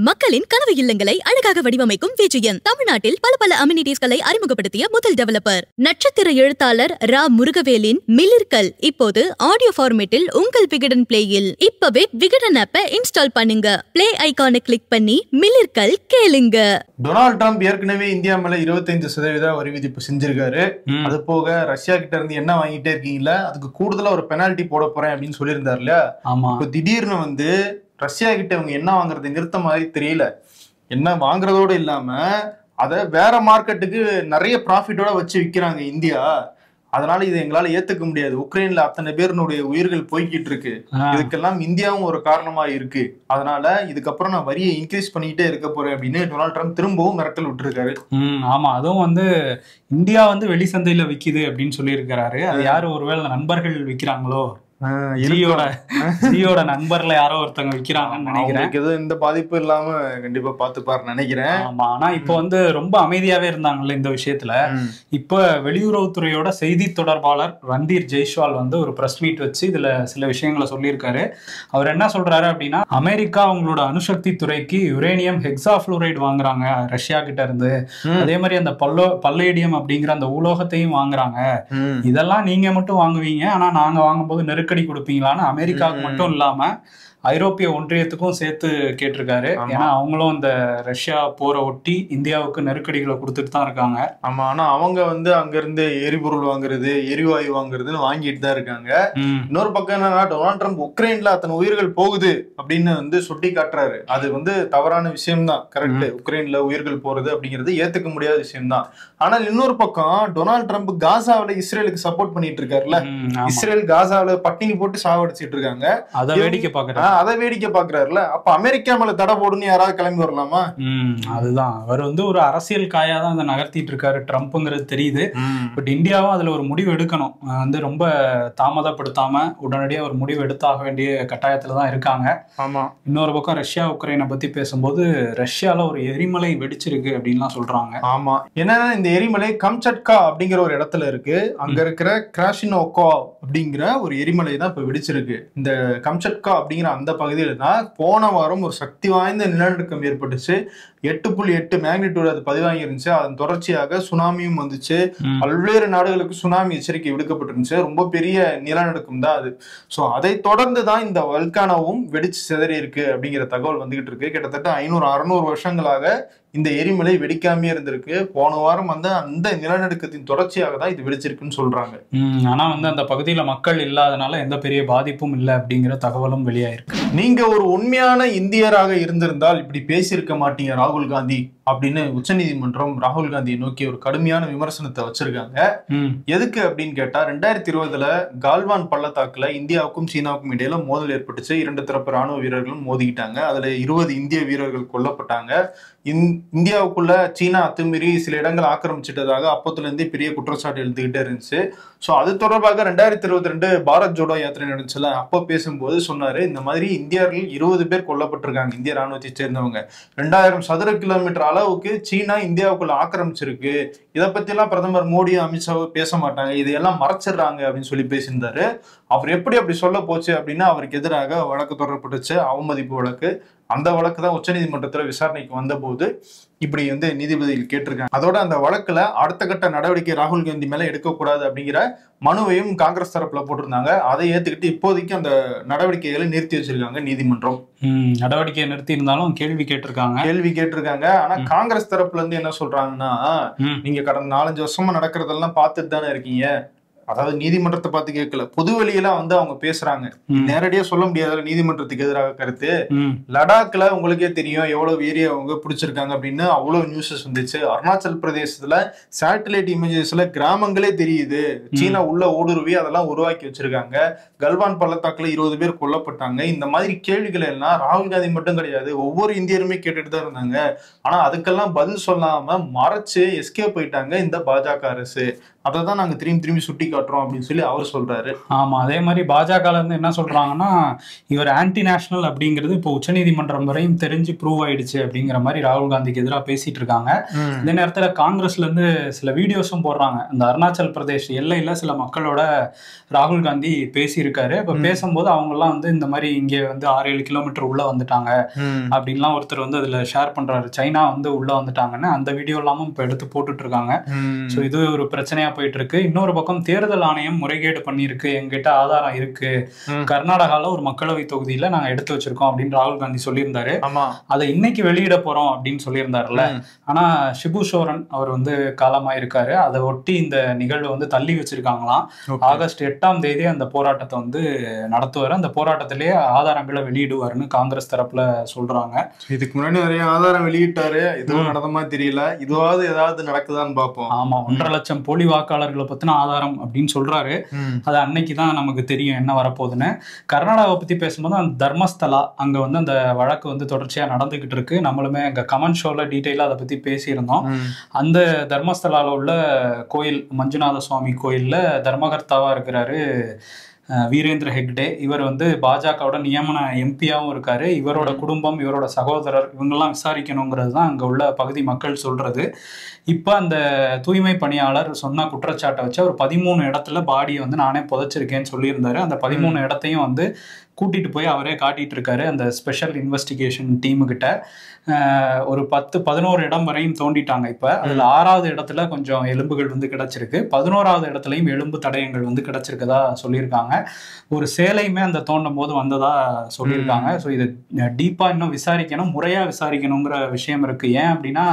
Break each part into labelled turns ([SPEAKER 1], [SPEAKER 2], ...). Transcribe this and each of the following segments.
[SPEAKER 1] மக்களின் கனவு இல்லங்களை அழகாக வடிவமைக்கும் விஜயன் தமிழ்நாட்டில் பல அம்யூனிட்டிஸ்களை அறிமுகப்படுத்திய முதல் டெவலப்பர். நட்சத்திர எழுத்தாளர் ரா முருகவேலின் மிளிர்கள் இப்போது ஆடியோ ஃபார்மேட்டில் உங்கள் விகடன் பிளேயில். இப்பவே விகடன் ஆப்பை இன்ஸ்டால் பண்ணுங்க. பிளே ஐகானை கிளிக் பண்ணி மிளிர்கள் கேளுங்க.
[SPEAKER 2] டொனால்ட் ட்ரம்ப் ஏற்கனவே இந்தியா மேல 25% வரி விதிப்பு செஞ்சிருக்காரு. அது போக ரஷ்யா கிட்ட இருந்து என்ன வாங்கிட்டே இருக்கீங்களா, அதுக்கு கூடுதலா ஒரு பெனால்டி போட போறேன் அப்படின்னு சொல்லியிருந்தாரு இல்லையா. இப்போ திடீர்னு ரஷ்யா கிட்ட இவங்க என்ன வாங்குறது நிறுத்த மாதிரி தெரியல. என்ன வாங்குறதோடு இல்லாம அதை வேற மார்க்கெட்டுக்கு நிறைய ப்ராஃபிட்டோட வச்சு விற்கிறாங்க இந்தியா. அதனால இதை எங்களால ஏத்துக்க முடியாது. உக்ரைன்ல அத்தனை பேருனுடைய உயிர்கள் போய்கிட்டு இருக்கு. இதுக்கெல்லாம் இந்தியாவும் ஒரு காரணமா இருக்கு. அதனால இதுக்கப்புறம் நான் வரியை இன்க்ரீஸ் பண்ணிக்கிட்டே இருக்க போறேன் அப்படின்னு டொனால்ட் ட்ரம்ப் திரும்பவும் மிரட்டல் விட்டுருக்காரு.
[SPEAKER 3] ஆமா, அதுவும் இந்தியா வெளி சந்தையில விக்குது அப்படின்னு சொல்லி இருக்கிறாரு. அது யாரு ஒருவேளை நண்பர்கள் விற்கிறாங்களோ, ஜியோட நண்பர்ல யாரோ ஒருத்தவங்க விக்கிறாங்கன்னு நினைக்கிறேன்.
[SPEAKER 2] எதுவும் இந்த பாதிப்பு இல்லாம கண்டிப்பா பாத்துப்பாரு நினைக்கிறேன்.
[SPEAKER 3] ஆமா, ஆனா இப்ப ரொம்ப அமைதியாவே இருந்தாங்கல்ல இந்த விஷயத்துல. இப்ப வெளியுறவுத்துறையோட செய்தி தொடர்பாளர் ரந்தீர் ஜெய்ஸ்வால் ஒரு பிரஸ் மீட் வச்சு இதுல சில விஷயங்களை சொல்லியிருக்காரு. அவர் என்ன சொல்றாரு அப்படின்னா, அமெரிக்கா அவங்களோட அணுசக்தி துறைக்கு யுரேனியம் ஹெக்ஸாஃப்ளூரைடு வாங்குறாங்க ரஷ்யா கிட்ட இருந்து. அதே மாதிரி அந்த பல்லேடியம் அப்படிங்கிற அந்த உலோகத்தையும் வாங்குறாங்க. இதெல்லாம் நீங்க மட்டும் வாங்குவீங்க, ஆனா நாங்க வாங்கும்போது நெருக்கடி கொடுப்பீங்களான்னு அமெரிக்காவுக்கு மட்டும் இல்லாம ஐரோப்பிய ஒன்றியத்துக்கும் சேர்த்து கேட்டிருக்காரு. ஏன்னா அவங்களும் இந்த ரஷ்யா போரை ஒட்டி இந்தியாவுக்கு நெருக்கடிகளை கொடுத்துட்டு தான் இருக்காங்க.
[SPEAKER 2] ஆமா, ஆனா அவங்க அங்க இருந்து எரிபொருள் வாங்குறது, எரிவாயு வாங்குறதுன்னு வாங்கிட்டு தான் இருக்காங்க. இன்னொரு பக்கம் என்னன்னா, டொனால்ட் ட்ரம்ப் உக்ரைன்ல அத்தனை உயிர்கள் போகுது அப்படின்னு சுட்டி காட்டுறாரு. அது தவறான விஷயம் தான். கரெக்ட், உக்ரைன்ல உயிர்கள் போறது அப்படிங்கிறது ஏத்துக்க முடியாத விஷயம் தான். ஆனால் இன்னொரு பக்கம் டொனால்ட் ட்ரம்ப் காசாவில இஸ்ரேலுக்கு சப்போர்ட் பண்ணிட்டு இருக்காருல்ல. இஸ்ரேல் காசாவில பட்டினி போட்டு சாவடிச்சிட்டு இருக்காங்க.
[SPEAKER 3] அதை வேடிக்கை பார்க்கறாரு.
[SPEAKER 2] அதை வேடிக்கை பாக்குறாருல. அப்ப அமெரிக்கா மேல தடை போடுன்னு யாராவது கிளம்பி வரலாமா?
[SPEAKER 3] அதுதான் அவர் ஒரு அரசியல் காயாதான் அதை நகர்த்திட்டு இருக்காரு ட்ரம்ப்ங்கிறது தெரியுது. பட் இந்தியாவும் அதுல ஒரு முடிவு எடுக்கணும். ரொம்ப தாமதப்படுத்தாம உடனடியாக ஒரு முடிவு எடுத்தாக வேண்டிய கட்டாயத்துலதான் இருக்காங்க.
[SPEAKER 2] ஆமா,
[SPEAKER 3] இன்னொரு பக்கம் ரஷ்யா உக்ரைனை பத்தி பேசும்போது ரஷ்யால ஒரு எரிமலை வெடிச்சிருக்கு அப்படின்லாம் சொல்றாங்க.
[SPEAKER 2] ஆமா, என்னன்னா இந்த எரிமலை கம்சட்கா அப்படிங்கிற ஒரு இடத்துல இருக்கு. அங்க இருக்கிற கிராஷினோகா அப்படிங்கிற ஒரு எரிமலை தான் இப்ப வெடிச்சிருக்கு. இந்த கம்சட்கா அப்படிங்கிற அந்த பகுதியில தான் போன வாரம் ஒரு சக்தி வாய்ந்த நிலநடுக்கம் ஏற்பட்டுச்சு. 8.8 மேக்னிடியூட் அது பதிவாகி இருந்துச்சு. அதன் தொடர்ச்சியாக சுனாமியும் வந்துச்சு. பல்வேறு நாடுகளுக்கு சுனாமி எச்சரிக்கை விடுக்கப்பட்டிருந்துச்சு. ரொம்ப பெரிய நிலநடுக்கம் தான் அது. ஸோ அதை தொடர்ந்து தான் இந்த வல்கானாவும் வெடிச்சு சிதறி இருக்கு அப்படிங்கிற தகவல் வந்துகிட்டு இருக்கு. கிட்டத்தட்ட 500-600 வருஷங்களாக இந்த எரிமலை வெடிக்காமே இருந்திருக்கு. போன வாரம் அந்த நிலநடுக்கத்தின் தொடர்ச்சியாக தான் இது வெடிச்சிருக்குன்னு சொல்றாங்க.
[SPEAKER 3] ஆனா அந்த பகுதியில மக்கள் இல்லாதனால எந்த பெரிய பாதிப்பும் இல்லை அப்படிங்கிற தகவலும் வெளியாயிருக்கு.
[SPEAKER 2] நீங்க ஒரு உண்மையான இந்தியராக இருந்திருந்தால் இப்படி பேசியிருக்க மாட்டீங்க ராகுல் காந்தி அப்படின்னு உச்சநீதிமன்றம் ராகுல் காந்தியை நோக்கி ஒரு கடுமையான விமர்சனத்தை வச்சிருக்காங்க. எதுக்கு அப்படின்னு கேட்டா, 2020 கால்வான் பள்ளத்தாக்குல இந்தியாவுக்கும் சீனாவுக்கும் இடையில மோதல் ஏற்பட்டுச்சு. 2 தரப்பு ராணுவ வீரர்களும் மோதிக்கிட்டாங்க. அதுல 20 இந்திய வீரர்கள் கொல்லப்பட்டாங்க. இந்தியாவுக்குள்ள சீனா அத்துமீறி சில இடங்கள் ஆக்கிரமிச்சிட்டதாக அப்பத்துல இருந்தே பெரிய குற்றச்சாட்டு எழுந்துகிட்டே இருந்துச்சு. ஸோ அது தொடர்பாக 2022 பாரத் ஜோடோ யாத்திரை நடந்துச்சுல, அப்போ பேசும்போது சொன்னாரு, இந்த மாதிரி இந்தியர்கள் 20 பேர் கொல்லப்பட்டிருக்காங்க, இந்திய ராணுவத்தை சேர்ந்தவங்க. 2000 சதுர கிலோமீட்டர் அளவுக்கு சீனா இந்தியாவுக்குள்ள ஆக்கிரமிச்சிருக்கு. இதை பத்தி எல்லாம் பிரதமர் மோடியும் அமித்ஷாவும் பேச மாட்டாங்க, இதையெல்லாம் மறைச்சிடுறாங்க அப்படின்னு சொல்லி பேசியிருந்தாரு. அவர் அப்படி சொல்ல போச்சு அப்படின்னா அவருக்கு எதிராக வழக்கு தொடரப்பட்டுச்சு, அவமதிப்பு வழக்கு. அந்த வழக்கு தான் உச்சநீதிமன்றத்துல விசாரணைக்கு வந்த போது இப்படி நீதிபதிகள் கேட்டிருக்காங்க. அதோட அந்த வழக்குல அடுத்த கட்ட நடவடிக்கை ராகுல் காந்தி மேல எடுக்கக்கூடாது அப்படிங்கிற மனுவையும் காங்கிரஸ் தரப்புல போட்டிருந்தாங்க. அதை ஏத்துக்கிட்டு இப்போதைக்கு அந்த நடவடிக்கைகளை நிறுத்தி வச்சிருக்காங்க நீதிமன்றம்.
[SPEAKER 3] நடவடிக்கையை நிறுத்தி இருந்தாலும் கேள்வி
[SPEAKER 2] கேட்டிருக்காங்க. ஆனா காங்கிரஸ் தரப்புல இருந்து என்ன சொல்றாங்கன்னா, நீங்க கடந்த 4-5 வருஷமா நடக்கிறதெல்லாம் பார்த்துட்டு தானே இருக்கீங்க. அதாவது நீதிமன்றத்தை பார்த்து கேட்கல, பொது வெளியெல்லாம் அவங்க பேசுறாங்க. நேரடியா சொல்ல முடியாத நீதிமன்றத்துக்கு எதிராக கருத்து. லடாக்ல உங்களுக்கே தெரியும் எவ்வளவு ஏரியா அவங்க பிடிச்சிருக்காங்க அப்படின்னு அவ்வளவு நியூஸஸ் வந்துச்சு. அருணாச்சல் பிரதேசத்துல சேட்டலைட் இமேஜஸ்ல கிராமங்களே தெரியுது. சீனா உள்ள ஊடுருவி அதெல்லாம் உருவாக்கி வச்சிருக்காங்க. கல்வான் பள்ளத்தாக்குல 20 பேர் கொல்லப்பட்டாங்க. இந்த மாதிரி கேள்விகள் எல்லாம் ராகுல் காந்தி மட்டும் கிடையாது, ஒவ்வொரு இந்தியருமே கேட்டுட்டு தான் இருந்தாங்க. ஆனா அதுக்கெல்லாம் பதில் சொல்லாம மறைச்சு எஸ்கேப் போயிட்டாங்க இந்த பாஜக அரசு. அதை தான் நாங்க திரும்பி திரும்பி சுட்டி காட்டுறோம் அப்படின்னு சொல்லி அவர் சொல்றாரு.
[SPEAKER 3] ஆமா, அதே மாதிரி பாஜகல இருந்து என்ன சொல்றாங்கன்னா, இவர் ஆன்டி நேஷனல் அப்படிங்கிறது இப்போ உச்சநீதிமன்றம் வரையும் தெரிஞ்சு ப்ரூவ் ஆயிடுச்சு அப்படிங்கிற மாதிரி ராகுல் காந்திக்கு எதிராக பேசிட்டு இருக்காங்க. இந்த நேரத்துல காங்கிரஸ்ல இருந்து சில வீடியோஸும் போடுறாங்க. இந்த அருணாச்சல் பிரதேஷ் எல்லையில சில மக்களோட ராகுல் காந்தி பேசியிருக்காரு. இப்ப பேசும்போது அவங்க எல்லாம் வந்து இந்த மாதிரி இங்க வந்து 6-7 கிலோமீட்டர் உள்ள வந்துட்டாங்க அப்படின்லாம் ஒருத்தர் வந்து அதுல ஷேர் பண்றாரு. சைனா வந்து உள்ள வந்துட்டாங்கன்னு அந்த வீடியோ எல்லாமும் இப்ப எடுத்து போட்டுட்டு இருக்காங்க. சோ இது ஒரு பிரச்சனையா போயிட்டு இருக்கு. இன்னொரு பக்கம் தேர்தல் ஆணையம் முறைகேடு பண்ணிருக்கு, எங்கிட்ட ஆதாரம் இருக்கு, கர்நாடகால ஒரு மக்களவை தொகுதியில நாங்க எடுத்து வச்சிருக்கோம் அப்படின்னு ராகுல் காந்தி சொல்லியிருந்தாரு. அதை இன்னைக்கு வெளியிட போறோம் அப்படின்னு சொல்லியிருந்தாருல்ல. ஆனா ஷிபு சோரன் அவர் வந்து காலமாயிருக்காரு. அதை ஒட்டி இந்த நிகழ்வு வந்து தள்ளி வச்சிருக்காங்களாம். ஆகஸ்ட் 8ஆம் தேதி அந்த போராட்டத்தை வந்து நடத்துவாரு. அந்த போராட்டத்திலேயே ஆதாரங்களை வெளியிடுவாருன்னு காங்கிரஸ் தரப்புல சொல்றாங்க.
[SPEAKER 2] இதுக்கு முன்னாடி நிறைய ஆதாரம் வெளியிட்டாரு, இதுவும் நடந்தமா தெரியல. இதுவாவது ஏதாவது நடக்குதான்னு பார்ப்போம்.
[SPEAKER 3] ஆமா, 1.5 லட்சம் போலி வாக்காளர்களை பத்தின ஆதாரம் அப்படின்னு சொல்றாரு. அது அன்னைக்குதான் நமக்கு தெரியும் என்ன வரப்போகுதுன்னு. கர்நாடகாவை பத்தி பேசும்போது அந்த தர்மஸ்தலா அங்க வந்து அந்த வழக்கு வந்து தொடர்ச்சியா நடந்துகிட்டு இருக்கு. நம்மளுமே அங்க கமெண்ட் ஷோல டீட்டெயிலா அதை பத்தி பேசியிருந்தோம். அந்த தர்மஸ்தலால உள்ள கோயில் மஞ்சுநாத சுவாமி கோயில்ல தர்மகர்த்தாவா இருக்கிறாரு வீரேந்திர ஹெக்டே. இவர் வந்து பாஜகவோட நியமன எம்பியாவும் இருக்காரு. இவரோட குடும்பம், இவரோட சகோதரர் இவங்கெல்லாம் விசாரிக்கணுங்கிறது தான் அங்க உள்ள பகுதி மக்கள் சொல்றது. இப்ப அந்த தூய்மை பணியாளர் சொன்ன குற்றச்சாட்டை வச்சு அவர் 13 இடத்துல பாடியை வந்து நானே புதைச்சிருக்கேன்னு சொல்லியிருந்தாரு. அந்த 13 இடத்தையும் வந்து கூட்டிட்டு போய் அவரே காட்டிட்டு இருக்காரு அந்த ஸ்பெஷல் இன்வெஸ்டிகேஷன் டீமுகிட்ட. ஒரு 10-11 இடம் வரையும் தோண்டிட்டாங்க. இப்ப அதுல 6வது இடத்துல கொஞ்சம் எலும்புகள் வந்து கிடைச்சிருக்கு. 11வது இடத்துலயும் எலும்பு தடயங்கள் வந்து கிடைச்சிருக்கதா சொல்லியிருக்காங்க. ஒரு சேலையுமே அந்த தோண்டும் போது வந்ததா சொல்லியிருக்காங்க. ஸோ இது டீப்பா இன்னும் விசாரிக்கணும், முறையா விசாரிக்கணுங்கிற விஷயம் இருக்கு. ஏன் அப்படின்னா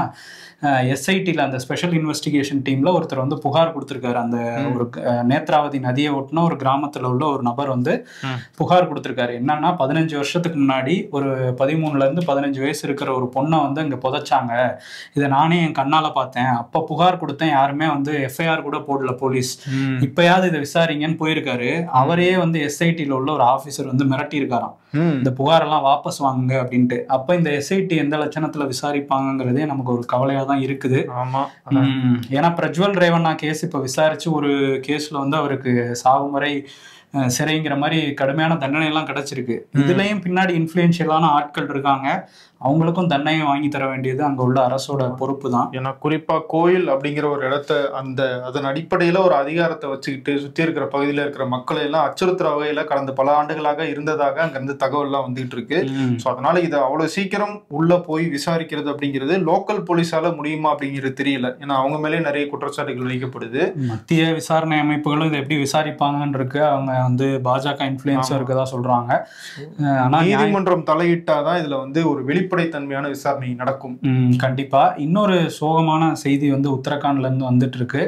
[SPEAKER 3] எஸ்ஐடியில் அந்த ஸ்பெஷல் இன்வெஸ்டிகேஷன் டீம்ல ஒருத்தர் வந்து புகார் கொடுத்திருக்காரு. அந்த ஒரு நேத்ராவதி நதியை ஒட்டின ஒரு கிராமத்துல உள்ள ஒரு நபர் வந்து புகார் கொடுத்திருக்காரு. என்னன்னா 15 வருஷத்துக்கு முன்னாடி ஒரு 13ல இருந்து 15 வயசு இருக்கிற ஒரு பொண்ணை வந்து அங்க புதைச்சாங்க. இதை நானே என் கண்ணால பார்த்தேன். அப்ப புகார் கொடுத்தேன், யாருமே வந்து எஃப்ஐஆர் கூட போடல போலீஸ். இப்பயாவது இதை விசாரிங்கன்னு போயிருக்காரு. அவரே வந்து எஸ்ஐடியில் உள்ள ஒரு ஆபீசர் வந்து மிரட்டி இருக்காராம், இந்த புகாரெல்லாம் வாபஸ் வாங்குங்க அப்படின்ட்டு. அப்ப இந்த எஸ்ஐடி எந்த லட்சணத்துல விசாரிப்பாங்கிறதே நமக்கு ஒரு கவலையா தான் இருக்குது. ஏன்னா பிரஜ்வல் ரேவண்ணா கேஸ் இப்ப விசாரிச்சு ஒரு கேஸ்ல வந்து அவருக்கு சாவு முறை சிறைங்கிற மாதிரி கடுமையான தண்டனை எல்லாம் கிடைச்சிருக்கு. இதுலயும் பின்னாடி இன்ஃப்ளூயன்ஷியலான ஆட்கள் இருக்காங்க, அவங்களுக்கும் தண்டனை வாங்கி தர வேண்டியது அங்க உள்ள அரசோட பொறுப்பு தான்.
[SPEAKER 2] ஏன்னா குறிப்பா கோயில் அப்படிங்கிற ஒரு இடத்த அதன் அடிப்படையில ஒரு அதிகாரத்தை வச்சுக்கிட்டு சுத்தி இருக்கிற பகுதியில இருக்கிற மக்களை எல்லாம் அச்சுறுத்துற வகையில கடந்த பல ஆண்டுகளாக இருந்ததாக அங்க இருந்து தகவல் எல்லாம் வந்துகிட்டு இருக்கு. ஸோ அதனால இதை அவ்வளவு சீக்கிரம் உள்ள போய் விசாரிக்கிறது அப்படிங்கிறது லோக்கல் போலீஸால முடியுமா அப்படிங்கிறது தெரியல. ஏன்னா அவங்க மேலே நிறைய குற்றச்சாட்டுகள் வைக்கப்படுது.
[SPEAKER 3] மத்திய விசாரணை அமைப்புகளும் இதை எப்படி விசாரிப்பாங்கன்னு இருக்கு. அவங்க வந்து பாஜக இன்ஃப்ளூயன்ஸா இருக்கதா சொல்றாங்க. ஆனா
[SPEAKER 2] நீதிமன்றம் தலையிட்டாதான் இதுல வந்து ஒரு வெளிப்படைத்தன்மையான விசாரணை நடக்கும்.
[SPEAKER 3] கண்டிப்பா. இன்னொரு சோகமான செய்தி வந்து உத்தரகாண்ட்ல இருந்து வந்துட்டு இருக்கு.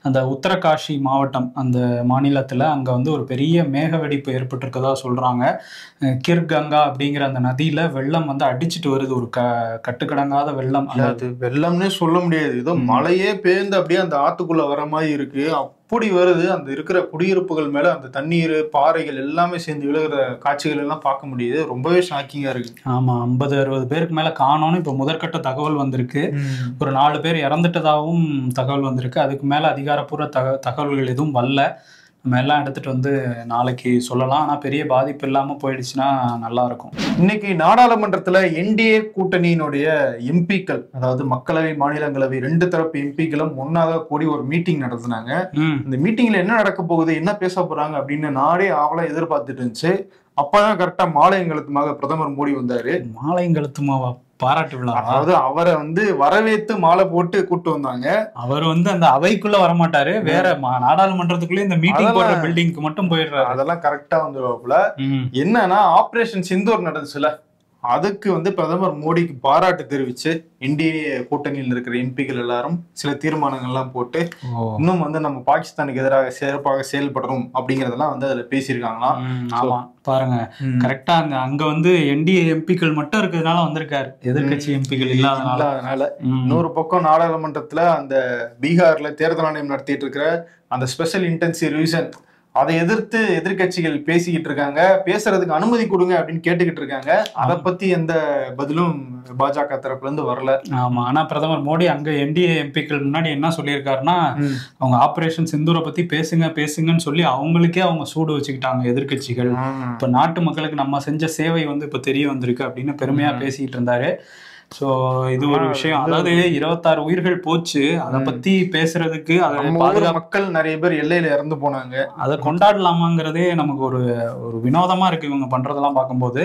[SPEAKER 3] அந்த உத்தரகாஷி மாவட்டம் அந்த மாநிலத்துல அங்க வந்து ஒரு பெரிய மேக வெடிப்பு ஏற்பட்டிருக்கதா சொல்றாங்க. கிர்கங்கா அப்படிங்கிற அந்த நதியில வெள்ளம் வந்து அடிச்சுட்டு வருது. ஒரு கட்டுக்கடங்காத வெள்ளம்.
[SPEAKER 2] அது வெள்ளம்னே சொல்ல முடியாது, ஏதோ மழையே பேர்ந்து அப்படியே அந்த ஆத்துக்குள்ள வர மாதிரி இருக்கு. அப்படி வருது. அந்த இருக்கிற குடியிருப்புகள் மேல அந்த தண்ணீர் பாறைகள் எல்லாமே சேர்ந்து விழுகிற காட்சிகள் எல்லாம் பார்க்க முடியுது. ரொம்பவே ஷாக்கிங்கா இருக்கு.
[SPEAKER 3] ஆமா, 50-60 பேருக்கு மேல காணோம்னு இப்ப முதற்கட்ட தகவல் வந்திருக்கு. ஒரு 4 பேர் இறந்துட்டதாகவும் தகவல் வந்திருக்கு. அதுக்கு மேல அதிகாரப்பூர்வ தகவல்கள் எதுவும் வரல. நம்ம எல்லாம் எடுத்துட்டு வந்து நாளைக்கு சொல்லலாம். ஆனா பெரிய பாதிப்பு இல்லாம போயிடுச்சுன்னா நல்லா இருக்கும்.
[SPEAKER 2] இன்னைக்கு நாடாளுமன்றத்துல என்டிஏ கூட்டணியினுடைய எம்பிக்கள், அதாவது மக்களவை மாநிலங்களவை 2 தரப்பு எம்பிக்களும் ஒன்னாக கூடி ஒரு மீட்டிங் நடத்தினாங்க. இந்த மீட்டிங்ல என்ன நடக்க போகுது, என்ன பேச போறாங்க அப்படின்னு நாடே ஆவலா எதிர்பார்த்துட்டு இருந்துச்சு. அப்பதான் கரெக்டா மாலையங்கலத்துமாக பிரதமர் மோடி வந்தாரு.
[SPEAKER 3] மாலையங்கலத்துமாவா? பாராட்டு விழா.
[SPEAKER 2] அதாவது அவரை வந்து வரவேற்று மாலை போட்டு கூட்டு வந்தாங்க.
[SPEAKER 3] அவர் வந்து அந்த அவைக்குள்ள வரமாட்டாரு, வேற நாடாளுமன்றத்துக்குள்ளே இந்த மீட்டிங் போடுற பில்டிங்க்கு மட்டும் போயிடுறாரு.
[SPEAKER 2] அதெல்லாம் கரெக்டா வந்துருவாப்புல. என்னன்னா ஆபரேஷன் சிந்தூர் நடந்துச்சுல, அதுக்கு வந்து பிரதமர் மோடிக்கு பாராட்டு தெரிவிச்சு என்டிஏ கூட்டணியில் இருக்கிற எம்பிக்கள் எல்லாரும் சில தீர்மானங்கள்லாம் போட்டு இன்னும் வந்து நம்ம பாகிஸ்தானுக்கு எதிராக சிறப்பாக செயல்படணும் அப்படிங்கறதெல்லாம் வந்து அதுல பேசியிருக்காங்களாம்.
[SPEAKER 3] ஆமா, பாருங்க கரெக்டா அங்க வந்து என்டிஏ எம்பிக்கள் மட்டும் இருக்கிறதுனால வந்திருக்காரு, எதிர்கட்சி எம்பிக்கள் இல்லாதனால.
[SPEAKER 2] இன்னொரு பக்கம் நாடாளுமன்றத்துல அந்த பீகார்ல தேர்தல் ஆணையம் நடத்திட்டு இருக்கிற அந்த ஸ்பெஷல் இன்டென்சிவ் ரிவிஷன் அதை எதிர்த்து எதிர்கட்சிகள் பேசிக்கிட்டு இருக்காங்க, பேசுறதுக்கு அனுமதி கொடுங்க அப்படின்னு கேட்டுக்கிட்டு இருக்காங்க. அதை பத்தி எந்த பதிலும் பாஜக தரப்புல இருந்து வரல.
[SPEAKER 3] ஆமா, ஆனா பிரதமர் மோடி அங்க என்டிஏ எம்பிக்கள் முன்னாடி என்ன சொல்லியிருக்காருன்னா, அவங்க ஆபரேஷன் சிந்தூரை பத்தி பேசுங்கன்னு சொல்லி அவங்களுக்கே அவங்க சூடு வச்சுக்கிட்டாங்க எதிர்கட்சிகள். இப்ப நாட்டு மக்களுக்கு நம்ம செஞ்ச சேவை வந்து இப்ப தெரிய வந்திருக்கு அப்படின்னு பெருமையா பேசிட்டு இருந்தாரு. சோ இது ஒரு விஷயம். அதாவது 26 உயிர்கள் போச்சு, அதை பத்தி பேசுறதுக்கு
[SPEAKER 2] மக்கள் நிறைய பேர் எல்லையில இறந்து போனாங்க, அதை
[SPEAKER 3] கொண்டாடலாமாங்கிறதே நமக்கு ஒரு வினோதமா இருக்கு இவங்க பண்றதெல்லாம் பார்க்கும்போது.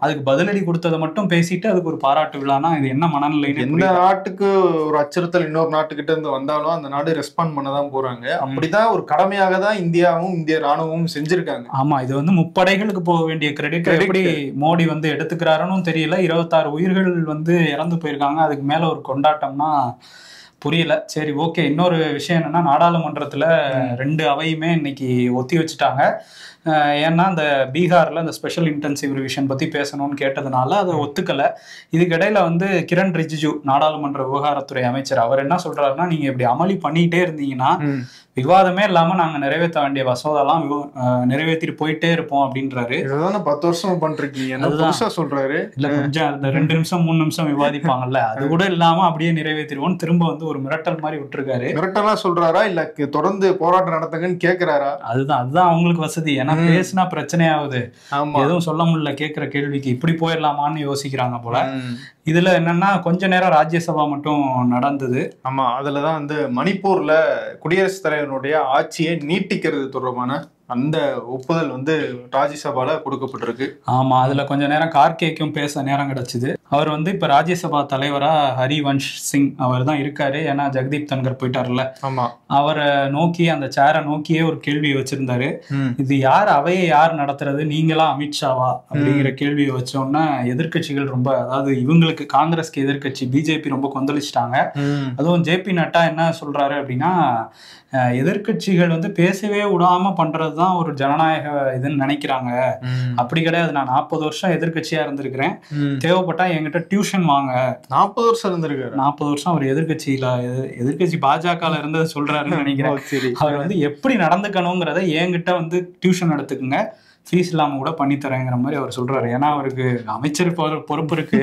[SPEAKER 3] அதுக்கு பதிலடி கொடுத்ததை மட்டும் பேசிட்டு அதுக்கு ஒரு பாராட்டு விழானா இது என்ன மனநிலை?
[SPEAKER 2] எந்த நாட்டுக்கு ஒரு அச்சுறுத்தல் இன்னொரு நாட்டுக்கிட்ட இருந்து வந்தாலும் அந்த நாடு ரெஸ்பாண்ட் பண்ணதான் போறாங்க. அப்படிதான் ஒரு கடமையாக தான் இந்தியாவும் இந்திய ராணுவமும் செஞ்சிருக்காங்க.
[SPEAKER 3] ஆமா, இது வந்து முப்படைகளுக்கு போக வேண்டிய கிரெடிட் எப்படி மோடி வந்து எடுத்துக்கிறாருன்னு தெரியல. 26 உயிர்கள் வந்து இறந்து போயிருக்காங்க, அதுக்கு மேல ஒரு கொண்டாட்டம்னா புரியல. சரி, ஓகே. இன்னொரு விஷயம் என்னன்னா, நாடாளுமன்றத்துல 2 அவையுமே இன்னைக்கு ஒத்தி வச்சுட்டாங்க. ஏன்னா அந்த பீகார்ல அந்த ஸ்பெஷல் இன்டென்சிவ் ரிவிஷன் பத்தி பேசணும்னு கேட்டதுனால அதை ஒத்துக்கல. இதுக்கிடையில வந்து கிரண் ரிஜிஜு நாடாளுமன்ற விவகாரத்துறை அமைச்சர் அவர் என்ன சொல்றாருன்னா, நீங்க இப்படி அமளி பண்ணிட்டே இருந்தீங்கன்னா விவாதமே இல்லாம நாங்க நிறைவேற்ற வேண்டிய மசோதாலாம் நிறைவேற்றிட்டு போயிட்டே இருப்போம் அப்படின்றாரு.
[SPEAKER 2] 10 வருஷம் பண்றீங்க சொல்றாரு.
[SPEAKER 3] இல்ல கொஞ்சம் அந்த 2 நிமிஷம் 3 நிமிஷம் விவாதிப்பாங்கல்ல, அது கூட இல்லாம அப்படியே நிறைவேற்றிடுவோம் திரும்ப வந்து ஒரு மிரட்டல் மாதிரி விட்டுருக்காரு.
[SPEAKER 2] மிரட்டலா சொல்றாரா இல்ல தொடர்ந்து போராட்டம் நடத்துங்கன்னு கேக்குறாரா?
[SPEAKER 3] அதுதான் அவங்களுக்கு வசதி. ஏன்னா பேசினா பிரச்சனையாவது, எதுவும் சொல்ல முடியல கேட்கிற கேள்விக்கு, இப்படி போயிடலாமான்னு யோசிக்கிறாங்க போல. இதுல என்னன்னா கொஞ்ச நேரம் ராஜ்யசபா மட்டும் நடந்தது.
[SPEAKER 2] ஆமா, அதுலதான் வந்து மணிப்பூர்ல குடியரசுத் தலைவனுடைய ஆட்சியை நீட்டிக்கிறது தொடர்பான அந்த ஒப்புதல் வந்து ராஜ்யசபால கொடுக்கப்பட்டிருக்கு.
[SPEAKER 3] ஆமா, அதுல கொஞ்ச நேரம் கார்கேக்கும் பேச நேரம் கிடைச்சது. அவர் வந்து இப்ப ராஜ்யசபா தலைவரா ஹரிவன்ஷ் சிங் அவர் தான் இருக்காரு. ஏன்னா ஜெகதீப் தன்கர் போயிட்டாருல்ல, அவரை நோக்கி அந்த சேரை நோக்கியே ஒரு கேள்வியை வச்சிருந்தாரு. இது அவையை யார் நடத்துறது, நீங்களா அமித்ஷாவா அப்படிங்கிற கேள்வியை வச்சோன்னா எதிர்கட்சிகள் ரொம்ப, அதாவது இவங்களுக்கு காங்கிரஸ்க்கு எதிர்கட்சி பிஜேபி ரொம்ப கொந்தளிச்சிட்டாங்க. அதுவும் ஜேபி நட்டா என்ன சொல்றாரு அப்படின்னா, எதிர்கட்சிகள் வந்து பேசவே விடாம பண்றதுதான் ஒரு ஜனநாயக இதுன்னு நினைக்கிறாங்க. அப்படி கிடையாது, நான் 40 வருஷம் எதிர்கட்சியா இருந்திருக்கிறேன், தேவைப்பட்டா என்கிட்ட டியூஷன் வாங்க.
[SPEAKER 2] 40 வருஷம் இருந்திருக்காரு.
[SPEAKER 3] 40 வருஷம் அவர் எதிர்கட்சி பாஜகல இருந்தது சொல்றாருன்னு நினைக்கிறேன். அவர் வந்து எப்படி நடந்துக்கணுங்கிறத என்கிட்ட வந்து டியூஷன் எடுத்துக்குங்க, ஃபீஸ் இல்லாம கூட பண்ணி தரேங்கிற மாதிரி அவர் சொல்றாரு. ஏன்னா அவருக்கு அமைச்சர் பொறுப்பு இருக்கு,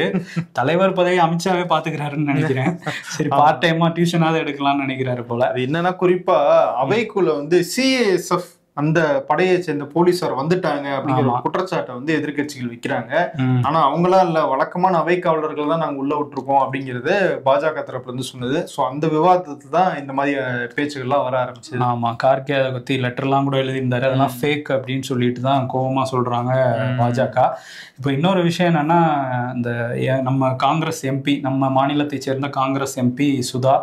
[SPEAKER 3] தலைவர் பதவி அமித்ஷாவே பாத்துக்கிறாருன்னு நினைக்கிறேன். சரி, பார்ட் டைமா டியூஷனாவது எடுக்கலாம்னு நினைக்கிறாரு போல.
[SPEAKER 2] அது என்னன்னா, குறிப்பா அவைக்குள்ள வந்து CASF அந்த படையை சேர்ந்த போலீசார் வந்துட்டாங்க அப்படிங்கிற குற்றச்சாட்டை வந்து எதிர்கட்சிகள் வைக்கிறாங்க. ஆனா அவங்களா இல்ல, வழக்கமான அவை காவலர்கள் தான் நாங்க உள்ள விட்டுருக்கோம் அப்படிங்கறது பாஜக தரப்புல இருந்து சொன்னது. சோ அந்த விவாதத்துல தான் இந்த மாதிரி பேச்சுகள்லாம் வர ஆரம்பிச்சது.
[SPEAKER 3] ஆமா, கார்கே அதை பத்தி லெட்டர்லாம் கூட எழுதியிருந்தாரு, அதெல்லாம் ஃபேக் அப்படின்னு சொல்லிட்டு தான் கோபமா சொல்றாங்க பாஜக. இப்போ இன்னொரு விஷயம் என்னன்னா, இந்த நம்ம காங்கிரஸ் எம்பி, நம்ம மாநிலத்தை சேர்ந்த காங்கிரஸ் எம்பி சுதா,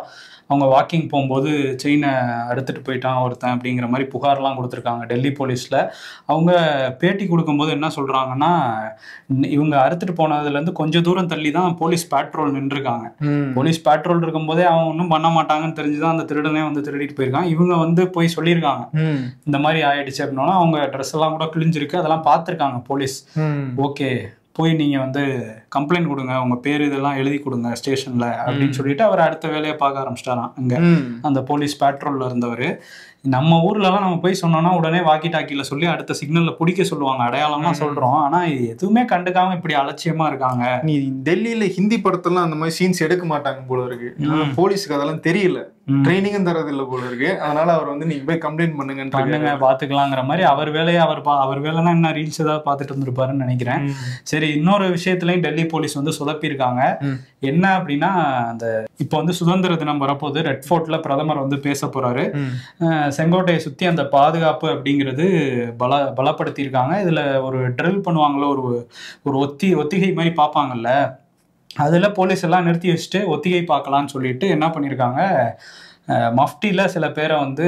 [SPEAKER 3] அவங்க வாக்கிங் போகும்போது செயினை அறுத்துட்டு போயிட்டான் ஒருத்தன் அப்படிங்கிற மாதிரி புகார்லாம் கொடுத்துருக்காங்க டெல்லி போலீஸில். அவங்க பேட்டி கொடுக்கும்போது என்ன சொல்கிறாங்கன்னா, இவங்க அறுத்துட்டு போனதுலேருந்து கொஞ்சம் தூரம் தள்ளி தான் போலீஸ் பேட்ரோல் நின்றுருக்காங்க. போலீஸ் பேட்ரோல் இருக்கும்போதே அவன் ஒன்றும் பண்ண மாட்டாங்கன்னு தெரிஞ்சுதான் அந்த திருடனே வந்து திருடிட்டு போயிருக்கான். இவங்க வந்து போய் சொல்லியிருக்காங்க இந்த மாதிரி ஆயிடுச்சு அப்படின்னா, அவங்க ட்ரெஸ் எல்லாம் கூட கிழிஞ்சிருக்கு, அதெல்லாம் பார்த்துருக்காங்க போலீஸ். ஓகே, போய் நீங்கள் வந்து கம்ப்ளைண்ட் கொடுங்க, உங்கள் பேர் இதெல்லாம் எழுதி கொடுங்க ஸ்டேஷனில் அப்படின்னு சொல்லிட்டு அவர் அடுத்த வேலையை பார்க்க ஆரம்பிச்சிட்டாராம். அங்கே அந்த போலீஸ் பேட்ரோலில் இருந்தவர். நம்ம ஊர்லலாம் நம்ம போய் சொன்னோம்னா உடனே வாக்கி டாக்கில சொல்லி அடுத்த சிக்னல்ல பிடிக்க சொல்லுவாங்க, அடையாளம்லாம் சொல்றோம். ஆனா எதுவுமே கண்டுக்காம இப்படி அலட்சியமா இருக்காங்க.
[SPEAKER 2] நீ டெல்லியில ஹிந்தி படத்தெல்லாம் அந்த மாதிரி சீன்ஸ் எடுக்க மாட்டாங்க போல இருக்கு. போலீஸுக்கு அதெல்லாம் தெரியல, ட்ரைனிங்கும் தரது இல்லை போல இருக்கு. அதனால அவர் வந்து நீங்க போய் கம்ப்ளைண்ட் பண்ணுங்க
[SPEAKER 3] பாத்துக்கலாங்கிற மாதிரி அவர் வேலையை அவர் வேலைன்னா என்ன ரீல்ஸ் ஏதாவது பார்த்துட்டு இருந்திருப்பாருன்னு நினைக்கிறேன். சரி, இன்னொரு விஷயத்துலயும் டெல்லி போலீஸ் வந்து சொதப்பிருக்காங்க. என்ன அப்படின்னா, அந்த இப்போ வந்து சுதந்திர தினம் வரப்போது, ரெட் ஃபோர்ட்ல பிரதமர் வந்து பேச போறாரு. செங்கோட்டையை சுத்தி அந்த பாதுகாப்பு அப்படிங்கிறது பலப்படுத்தி இருக்காங்க. இதுல ஒரு ட்ரில் பண்ணுவாங்கல்ல, ஒரு ஒத்திகை மாதிரி பார்ப்பாங்கல்ல, அதுல போலீஸ் எல்லாம் நிறுத்தி வச்சுட்டு ஒத்திகை பார்க்கலான்னு சொல்லிட்டு என்ன பண்ணிருக்காங்க, மஃப்டில சில பேரை வந்து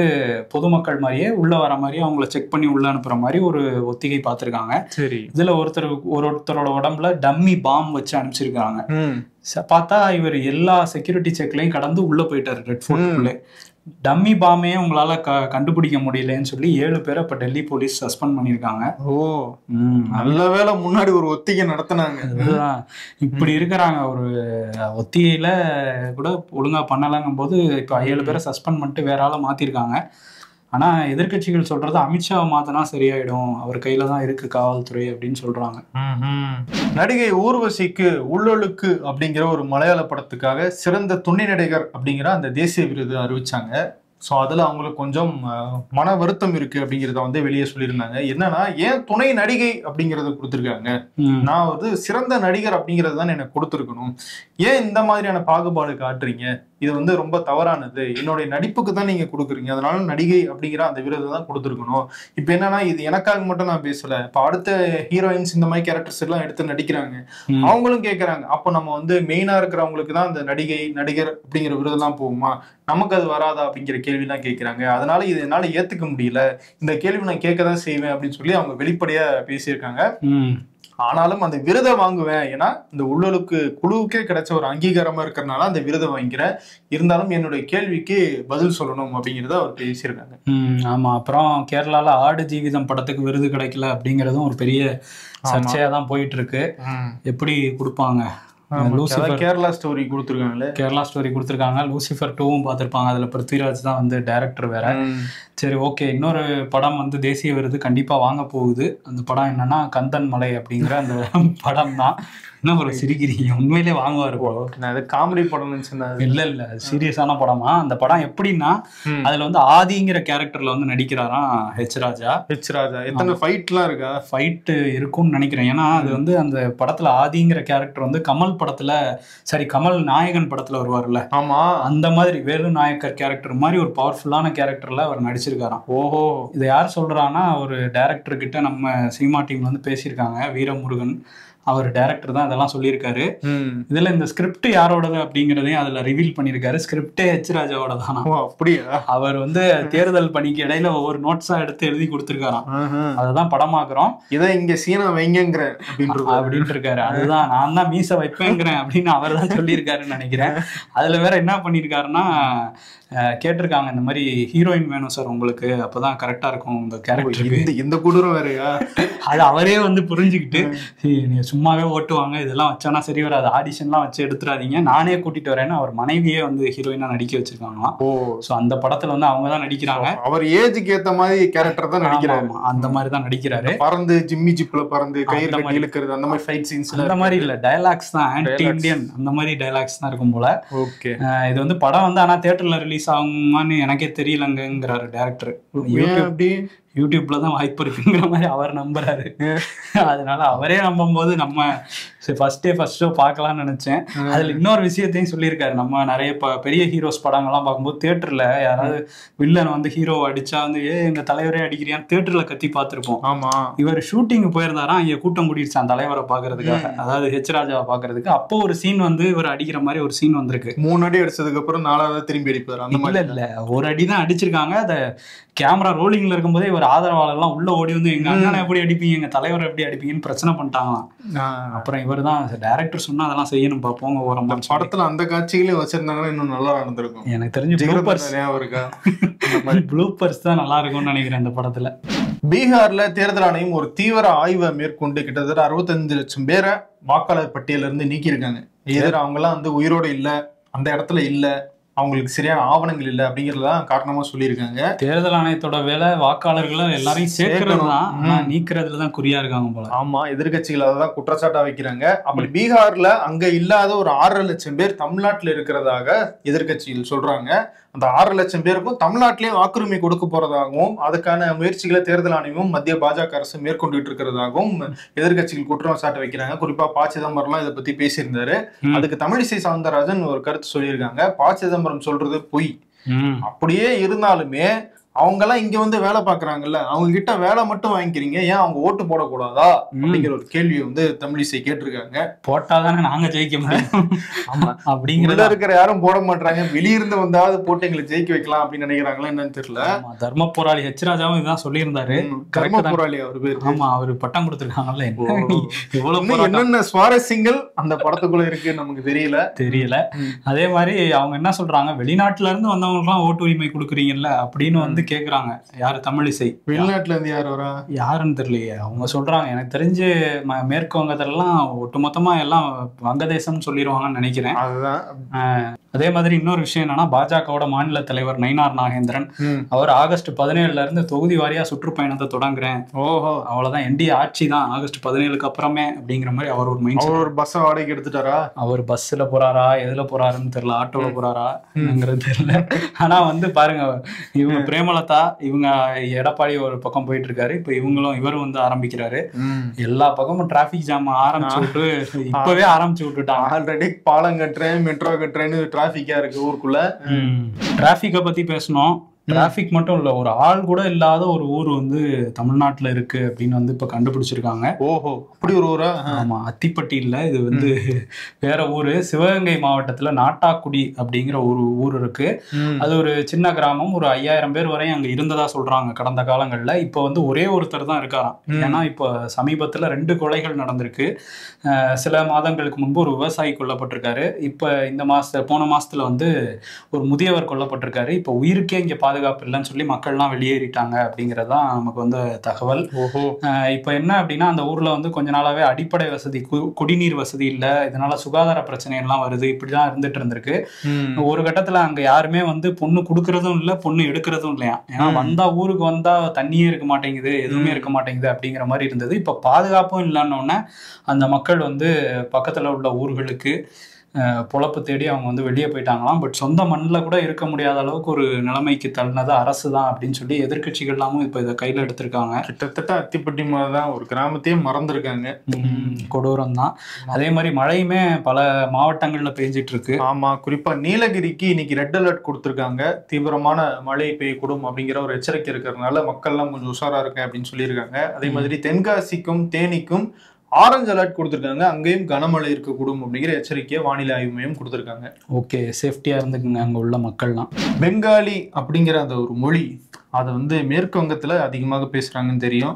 [SPEAKER 3] பொதுமக்கள் மாதிரியே உள்ள வர மாதிரியே அவங்கள செக் பண்ணி உள்ள அனுப்புற மாதிரி ஒரு ஒத்திகை பார்த்துருக்காங்க. சரி, இதுல ஒருத்தரோட உடம்புல டம்மி பாம் வச்சு அனுப்பிச்சிருக்காங்க. பார்த்தா இவர் எல்லா செக்யூரிட்டி செக்லையும் கடந்து உள்ள போயிட்டாரு ரெட் ஃபோர்ட்டுக்குள்ளே. டம்மி பாமே உங்களால கண்டுபிடிக்க முடியலன்னு சொல்லி 7 பேரை இப்ப டெல்லி போலீஸ் சஸ்பெண்ட் பண்ணிருக்காங்க.
[SPEAKER 2] ஓ, நல்ல வேளை முன்னாடி ஒரு ஒத்திகை நடத்தினாங்க.
[SPEAKER 3] இப்படி இருக்கிறாங்க, ஒரு ஒத்திகையில கூட ஒழுங்கா பண்ணலாங்கும் போது இப்ப 7 பேரை சஸ்பெண்ட் பண்ணிட்டு வேற ஆளை மாத்திருக்காங்க. ஆனா எதிர்க்கட்சிகள் சொல்றது அமித்ஷா மாத்தினா சரியாயிடும், அவர் கையில தான் இருக்கு காவல்துறை அப்படின்னு சொல்றாங்க.
[SPEAKER 2] நடிகை ஊர்வசிக்கு உள்ளொழுக்கு அப்படிங்கிற ஒரு மலையாள படத்துக்காக சிறந்த துணை நடிகர் அப்படிங்கிற அந்த தேசிய விருது அறிவிச்சாங்க. ஸோ அதில் அவங்களுக்கு கொஞ்சம் மன வருத்தம் இருக்கு அப்படிங்கிறத வந்து வெளியே சொல்லியிருந்தாங்க. என்னன்னா, ஏன் துணை நடிகை அப்படிங்கறத கொடுத்துருக்காங்க, நான் வந்து சிறந்த நடிகர் அப்படிங்கிறது தான் எனக்கு கொடுத்துருக்கணும், ஏன் இந்த மாதிரியான பாகுபாடு காட்டுறீங்க, இது வந்து ரொம்ப தவறானது, என்னுடைய நடிப்புக்கு தான் நீங்க கொடுக்குறீங்க, அதனால நடிகை அப்படிங்கிற அந்த விருதை தான் கொடுத்துருக்கணும். இப்ப என்னன்னா, இது எனக்காக மட்டும் நான் பேசல, இப்ப அடுத்த ஹீரோயின்ஸ் இந்த மாதிரி கேரக்டர்ஸ் எல்லாம் எடுத்து நடிக்கிறாங்க, அவங்களும் கேட்கறாங்க, அப்போ நம்ம வந்து மெயினா இருக்கிறவங்களுக்கு தான் அந்த நடிகை நடிகர் அப்படிங்கிற விருதெல்லாம் போகுமா, நமக்கு அது வராதா அப்படிங்கிற கேள்விலாம் கேட்கிறாங்க. அதனால இது என்னால ஏத்துக்க முடியல, இந்த கேள்வி நான் கேட்கதான் செய்வேன் அப்படின்னு சொல்லி அவங்க வெளிப்படையா பேசியிருக்காங்க. ஆனாலும் அந்த விருதை வாங்குவேன், ஏன்னா இந்த உள்ளொழுக்கு குழுவுக்கே கிடைச்ச ஒரு அங்கீகாரமா இருக்கிறதுனால அந்த விருதை வாங்கிக்கிறேன், இருந்தாலும் என்னுடைய கேள்விக்கு பதில் சொல்லணும் அப்படிங்கறத அவர் பேசியிருக்காங்க.
[SPEAKER 3] ஆமா, அப்புறம் கேரளால ஆடு ஜீவிதம் படத்துக்கு விருது கிடைக்கல அப்படிங்கறதும் ஒரு பெரிய சர்ச்சையா தான் போயிட்டு இருக்கு. எப்படி கொடுப்பாங்க?
[SPEAKER 2] கேரளா ஸ்டோரி கொடுத்துருக்காங்களே,
[SPEAKER 3] கேரளா ஸ்டோரி கொடுத்துருக்காங்க. லூசிஃபர் 2வும் பார்த்திருப்பாங்க, அதுல பிருத்விராஜ் தான் வந்து டைரக்டர் வேற. சரி, ஓகே. இன்னொரு படம் வந்து தேசிய விருது கண்டிப்பா வாங்க போகுது. அந்த படம் என்னன்னா கந்தன் மலை அப்படிங்கிற அந்த படம் தான். என்ன ஒரு சிரிக்கிறீங்க, உண்மையிலே வாங்குவாரு போல.
[SPEAKER 2] நான் காமெடி படம்
[SPEAKER 3] இல்ல சீரியஸான படமா. அந்த படம் எப்படின்னா, அதுல வந்து ஆதிங்கிற கேரக்டர்ல வந்து நடிக்கிறாராம் ஹெச் ராஜா.
[SPEAKER 2] எத்தனை ஃபைட்லாம் இருக்கா?
[SPEAKER 3] ஃபைட் இருக்கும்னு நினைக்கிறேன். ஏன்னா அது வந்து அந்த படத்துல ஆதிங்கிற கேரக்டர் வந்து கமல் படத்துல, சரி கமல் நாயகன் படத்துல வருவார்ல,
[SPEAKER 2] ஆமா,
[SPEAKER 3] அந்த மாதிரி வேலு நாயக்கர் கேரக்டர் மாதிரி ஒரு பவர்ஃபுல்லான கேரக்டர்ல அவர் நடிச்சிருக்காராம்.
[SPEAKER 2] ஓஹோ.
[SPEAKER 3] இதை யார் சொல்றான்னா, ஒரு டைரக்டர் கிட்ட நம்ம சினிமா டீம்ல வந்து பேசியிருக்காங்க, வீரமுருகன், அவர் டைரக்டர் தான் அதெல்லாம் சொல்லியிருக்காரு. இதுல இந்த ஸ்கிரிப்ட் யாரோடது அப்படிங்கறதையும் அதுல ரிவீல் பண்ணிருக்காரு. ஸ்கிரிப்டே ஹெச் ராஜாவோட தானா.
[SPEAKER 2] அப்படியா?
[SPEAKER 3] அவர் வந்து தேர்தல் பணிக்கு இடையில ஒவ்வொரு நோட்ஸா எடுத்து எழுதி கொடுத்திருக்காராம். அததான் படமாக்குறோம்,
[SPEAKER 2] இதை இங்க சீனா வைங்கிற
[SPEAKER 3] அப்படின்ட்டு இருக்காரு. அதுதான் நான் தான் மீச வைப்பேங்கிறேன் அப்படின்னு அவர் தான் சொல்லியிருக்காருன்னு நினைக்கிறேன். அதுல வேற என்ன பண்ணிருக்காருன்னா, கேட்டிருக்காங்க இந்த மாதிரி ஹீரோயின் வேணும் சார் உங்களுக்கு, அப்பதான் கரெக்டா இருக்கும் இந்த கேரக்டருக்கு.
[SPEAKER 2] இந்த கொடூரம் வேறையா?
[SPEAKER 3] அது அவரே வந்து புரிஞ்சுக்கிட்டு, நீங்க சும்மாவே ஓட்டுவாங்க, இதெல்லாம் வச்சானா சரி வராது, ஆடிஷன்லாம் வச்சு எடுத்துறாதீங்க, நானே கூட்டிட்டு வரேன்னு அவர் மனைவியே வந்து ஹீரோயினா நடிக்க வச்சிருக்காங்களாம். சோ அந்த படத்துல வந்து அவங்க தான் நடிக்கிறாங்க.
[SPEAKER 2] அவர் ஏஜுக்கு ஏத்த மாதிரி கேரக்டர் தான் நடிக்கிறாரு.
[SPEAKER 3] அந்த மாதிரி தான் நடிக்கிறாரு.
[SPEAKER 2] பறந்து ஜிம்மி ஜிப்ல பறந்து கயிறு கட்டி இழுக்கிறது, அந்த மாதிரி ஃபைட் சீன்ஸ்
[SPEAKER 3] அந்த மாதிரி இல்ல, டயலாக்ஸ் தான் ஆன்டி இந்தியன் அந்த மாதிரி டயலாக்ஸ் தான் இருக்கும் போல.
[SPEAKER 2] ஓகே. இது
[SPEAKER 3] வந்து படம் வந்து ஆனா தியேட்டர்ல ரிலீஸ் ஆகுமான்னு எனக்கே தெரியலங்கிறாரு டைரக்டர். யூடியூப்ல தான் வாய்ப்பு இருக்குங்கிற மாதிரி அவர் நம்புறாரு. அதனால அவரே நம்பும் போது நம்ம ஃபர்ஸ்ட் ஷோ பார்க்கலாம்னு நினைச்சேன். அதுல இன்னொரு விஷயத்தையும் சொல்லியிருக்காரு, நம்ம நிறைய பெரிய ஹீரோஸ் படங்கள்லாம் பார்க்கும்போது தியேட்டர்ல யாராவது வில்லன் வந்து ஹீரோ அடிச்சா வந்து எங்க தலைவரே அடிக்கிறியான்னு தியேட்டர்ல கத்தி பார்த்திருப்போம்.
[SPEAKER 2] ஆமா,
[SPEAKER 3] இவர் ஷூட்டிங் போயிருந்தாராம், இங்க கூட்டம் கூட்டிடுச்சான் தலைவரை பாக்குறதுக்காக, அதாவது ஹெச் ராஜாவை பாக்குறதுக்கு. அப்போ ஒரு சீன் வந்து இவர் அடிக்கிற மாதிரி ஒரு சீன் வந்திருக்கு.
[SPEAKER 2] 3 அடி அடிச்சதுக்கு அப்புறம் 4வது திரும்பி அடிப்பாரு. அந்த மாதிரி
[SPEAKER 3] இல்ல, ஒரு அடி தான் அடிச்சிருக்காங்க. அத கேமரா ரோலிங்ல இருக்கும்போதே இவர் ஆதரவாளர் எல்லாம் உள்ள ஓடி வந்து எங்க அண்ணனை எப்படி அடிப்பீங்க, எங்க தலைவர் எப்படி அடிப்பீங்கன்னு பிரச்சனை பண்ணிட்டாங்களாம். அப்புறம் இவர் தான் டைரக்டர் சொன்னா அதெல்லாம் செய்யணும் பாப்போங்க. ஒரு
[SPEAKER 2] படத்துல அந்த காட்சிகளையும் வச்சிருந்தாங்கன்னா இன்னும் நல்லா நடந்திருக்கும்.
[SPEAKER 3] எனக்கு தெரிஞ்சு ப்ளூப்பர்ஸ் தான் நல்லா இருக்கும்னு நினைக்கிறேன் இந்த படத்துல.
[SPEAKER 2] பீகார்ல தேர்தல் ஆணையம் ஒரு தீவிர ஆய்வை மேற்கொண்டு கிட்டத்தட்ட 65 லட்சம் பேரை வாக்காளர் பட்டியல இருந்து நீக்கியிருக்காங்க. அவங்க எல்லாம் வந்து உயிரோடு இல்ல, அந்த இடத்துல இல்ல, அவங்களுக்கு சரியான ஆவணங்கள் இல்லை அப்படிங்கறதுதான் காரணமா சொல்லியிருக்காங்க.
[SPEAKER 3] தேர்தல் ஆணையத்தோட வேலை வாக்காளர்களை எல்லாரையும் சேர்க்கிறது தான், நீக்கிறதுலதான் குறியா இருக்காங்க போல.
[SPEAKER 2] ஆமா, எதிர்கட்சிகள் அதான் குற்றச்சாட்டா வைக்கிறாங்க. அப்படி பீகார்ல அங்க இல்லாத ஒரு 6 லட்சம் பேர் தமிழ்நாட்டுல இருக்கிறதாக எதிர்கட்சிகள் சொல்றாங்க. அந்த 6 லட்சம் பேருக்கும் தமிழ்நாட்டிலேயே வாக்குரிமை கொடுக்க போறதாகவும், அதுக்கான முயற்சிகளை தேர்தல் ஆணையமும் மத்திய பாஜக அரசு மேற்கொண்டுட்டு இருக்கிறதாகவும் எதிர்கட்சிகள் குற்றம் சாட்ட வைக்கிறாங்க. குறிப்பா ப. சிதம்பரம்லாம் இதை பத்தி பேசியிருந்தாரு. அதுக்கு தமிழிசை சவுந்தரராஜன் ஒரு கருத்து சொல்லியிருக்காங்க, ப. சிதம்பரம் சொல்றது பொய், அப்படியே இருந்தாலுமே அவங்க எல்லாம் இங்க வந்து வேலை பாக்குறாங்கல்ல, அவங்க கிட்ட வேலை மட்டும் வாங்கிக்கிறீங்க, ஏன் அவங்க ஓட்டு போடக்கூடாதா அப்படிங்கிற ஒரு கேள்வியை வந்து தமிழிசை கேட்டிருக்காங்க.
[SPEAKER 3] போட்டாதானே நாங்க ஜெயிக்க முடியும்.
[SPEAKER 2] ஆமா, அப்படிங்கிறத இருக்கிற யாரும் போட மாட்டாங்க, வெளியிருந்து வந்தாவது போட்டு எங்களை ஜெயிக்க வைக்கலாம் அப்படின்னு நினைக்கிறாங்களா என்னன்னு தெரியல.
[SPEAKER 3] தர்ம போராளி ஹெச் ராஜாவும் இதுதான் சொல்லியிருந்தாரு.
[SPEAKER 2] தர்ம போராளி அவர் பேர்.
[SPEAKER 3] ஆமா, அவரு பட்டம் கொடுத்திருக்காங்கல்ல.
[SPEAKER 2] என்னென்ன சுவாரஸ்யங்கள் அந்த படத்துக்குள்ள இருக்கு நமக்கு தெரியல.
[SPEAKER 3] அதே மாதிரி அவங்க என்ன சொல்றாங்க, வெளிநாட்டுல இருந்து வந்தவங்களுக்கு எல்லாம் ஓட்டு உரிமை கொடுக்குறீங்கல்ல அப்படின்னு வந்து கேக்குறாங்க. யாரு? தமிழிசை.
[SPEAKER 2] வெளிநாட்டுல இருந்து யார் வரா
[SPEAKER 3] யாருன்னு தெரியலையே. அவங்க சொல்றாங்க, எனக்கு தெரிஞ்சு மேற்கு வங்கத்துல எல்லாம் ஒட்டுமொத்தமா எல்லாம் வங்கதேசம் சொல்லிடுவாங்கன்னு நினைக்கிறேன்.
[SPEAKER 2] அதுதான்
[SPEAKER 3] அதே மாதிரி இன்னொரு விஷயம் என்னன்னா, பாஜகவோட மாநில தலைவர் நயினார் நாகேந்திரன் அவர் ஆகஸ்ட் 17ல இருந்து தொகுதி வாரியா சுற்றுப்பயணத்தை தொடங்குறேன். ஓஹோ, அவ்வளவுதான், என்டிஏ ஆட்சி தான் ஆகஸ்ட் 17க்கு அப்புறமே அப்படிங்கிற மாதிரி அவர் ஒரு மைண்ட்.
[SPEAKER 2] அவர் பஸ் வாடகைக்கு எடுத்துட்டாரா?
[SPEAKER 3] அவர் பஸ்ல போறாரா, எதுல போறாருன்னு தெரியல, ஆட்டோல போறாராங்கிறது தெரியல. ஆனா வந்து பாருங்க, இவங்க பிரேமலதா, இவங்க எடப்பாடி ஒரு பக்கம் போயிட்டு இருக்காரு, இப்ப இவரும் வந்து ஆரம்பிக்கிறாரு. எல்லா பக்கமும் டிராபிக் ஜாம் ஆரம்பிச்சு விட்டு இப்பவே ஆரம்பிச்சு விட்டுட்டாங்க.
[SPEAKER 2] ஆல்ரெடி பாலம் கட்டுறேன், மெட்ரோ கட்டுறேன்னு டிராபிக்கா இருக்கு ஊருக்குள்ள.
[SPEAKER 3] டிராபிக்கை பத்தி பேசணும். டிராபிக் மட்டும் இல்ல, ஒரு ஆள் கூட இல்லாத ஒரு ஊர் வந்து தமிழ்நாட்டுல இருக்கு அப்படின்னு வந்து இப்ப கண்டுபிடிச்சிருக்காங்க.
[SPEAKER 2] ஓஹோ, அப்படி ஒரு ஊரா?
[SPEAKER 3] ஆமா, அத்திப்பட்டி இல்ல, இது வந்து வேற ஊரு. சிவகங்கை மாவட்டத்துல நாட்டாக்குடி அப்படிங்கிற ஒரு ஊர் இருக்கு. அது ஒரு சின்ன கிராமம். ஒரு 5000 பேர் வரையும் அங்க இருந்ததா சொல்றாங்க கடந்த காலங்கள்ல. இப்ப வந்து ஒரே ஒருத்தர் தான் இருக்காராம். ஏன்னா இப்ப சமீபத்துல 2 கொலைகள் நடந்திருக்கு. சில மாதங்களுக்கு முன்பு ஒரு விவசாயி கொல்லப்பட்டிருக்காரு. இப்ப போன மாசத்துல வந்து ஒரு முதியவர் கொல்லப்பட்டிருக்காரு. இப்ப உயிருக்கே இங்க பாதுகாப்பு இல்லைன்னு சொல்லி மக்கள்லாம் வெளியேறிட்டாங்க அப்படிங்கறதுதான் நமக்கு வந்து தகவல். இப்ப என்ன அப்படின்னா, அந்த ஊர்ல வந்து கொஞ்ச நாளாவே அடிப்படை வசதி, குடிநீர் வசதி இல்ல, இதனால சுகாதார பிரச்சனை எல்லாம் வருது. இப்படிதான் இருந்துட்டு இருந்திருக்கு. ஒரு கட்டத்துல அங்க யாருமே வந்து பொண்ணு கொடுக்கறதும் இல்ல, பொண்ணு எடுக்கிறதும் இல்லையா. ஏன்னா ஊருக்கு வந்தா தண்ணியே இருக்க மாட்டேங்குது, எதுவுமே இருக்க மாட்டேங்குது அப்படிங்கிற மாதிரி இருந்தது. இப்ப பாதுகாப்பும் இல்லைன்னொன்னே அந்த மக்கள் வந்து பக்கத்துல உள்ள ஊர்களுக்கு பொழப்பு தேடி அவங்க வந்து வெளியே போயிட்டாங்களாம். பட் சொந்த மண்ணில் கூட இருக்க முடியாத அளவுக்கு ஒரு நிலைமைக்கு தள்ளினது அரசு தான் அப்படின்னு சொல்லி எதிர்கட்சிகள் எல்லாமும் இப்போ இதை கையில் எடுத்திருக்காங்க.
[SPEAKER 2] கிட்டத்தட்ட அத்திப்பட்டி மாதிரி தான், ஒரு கிராமத்தையே மறந்துருக்காங்க.
[SPEAKER 3] கொடூரம் தான். அதே மாதிரி மழையுமே பல மாவட்டங்களில் பெஞ்சிட்டு இருக்கு.
[SPEAKER 2] ஆமா, குறிப்பா நீலகிரிக்கு இன்னைக்கு ரெட் அலர்ட் கொடுத்துருக்காங்க. தீவிரமான மழை பெய்யக்கூடும் அப்படிங்கிற ஒரு எச்சரிக்கை இருக்கிறதுனால மக்கள்லாம் கொஞ்சம் உஷாரா இருக்கேன் அப்படின்னு சொல்லியிருக்காங்க. அதே மாதிரி தென்காசிக்கும் தேனிக்கும் ஆரஞ்சு அலர்ட் கொடுத்துருக்காங்க. அங்கேயும் கனமழை இருக்கக்கூடும் அப்படிங்கிற எச்சரிக்கையை வானிலை ஆய்வு மையம் கொடுத்துருக்காங்க.
[SPEAKER 3] ஓகே, சேஃப்டியா இருந்துக்குங்க அங்க உள்ள மக்கள்லாம்.
[SPEAKER 2] பெங்காலி அப்படிங்கிற அந்த ஒரு மொழி, அதை வந்து மேற்கு வங்கத்துல அதிகமாக பேசுறாங்கன்னு தெரியும்.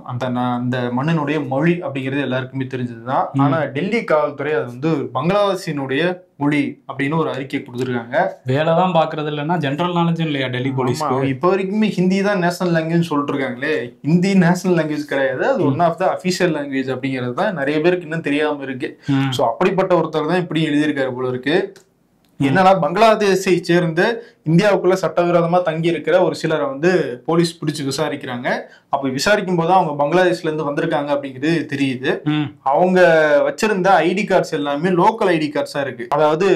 [SPEAKER 2] அந்த மண்ணினுடைய மொழி அப்படிங்கிறது எல்லாருக்குமே தெரிஞ்சதுதான். ஆனா டெல்லி காவல்துறை அது வந்து பங்களாதேஷினுடைய மொழி அப்படின்னு ஒரு அறிக்கை கொடுத்துருக்காங்க.
[SPEAKER 3] வேலைதான் பாக்குறது இல்லைன்னா ஜென்ரல் நாலேஜ் இல்லையா டெல்லி போலீஸ்?
[SPEAKER 2] இப்போ வரைக்குமே ஹிந்தி தான் நேஷனல் லாங்குவேஜ் சொல்லிட்டு இருக்காங்களே. ஹிந்தி நேஷனல் லாங்குவேஜ் கிடையாது, அது one of the official language அப்படிங்கிறது தான் நிறைய பேருக்கு இன்னும் தெரியாம இருக்கு. ஸோ அப்படிப்பட்ட ஒருத்தர் தான் இப்படி எழுதியிருக்காரு போல இருக்கு. என்னன்னா, பங்களாதேஷை சேர்ந்த இந்தியாவுக்குள்ள சட்டவிரோதமா தங்கி இருக்கிற ஒரு சிலரை வந்து போலீஸ் பிடிச்சு விசாரிக்கிறாங்க. அப்ப விசாரிக்கும் போது அவங்க பங்களாதேஷ்ல இருந்து வந்திருக்காங்க அப்படிங்கிறது தெரியுது. அவங்க வச்சிருந்த ஐடி கார்ட்ஸ் எல்லாமே லோக்கல் ஐடி கார்ட்ஸா இருக்கு, அதாவது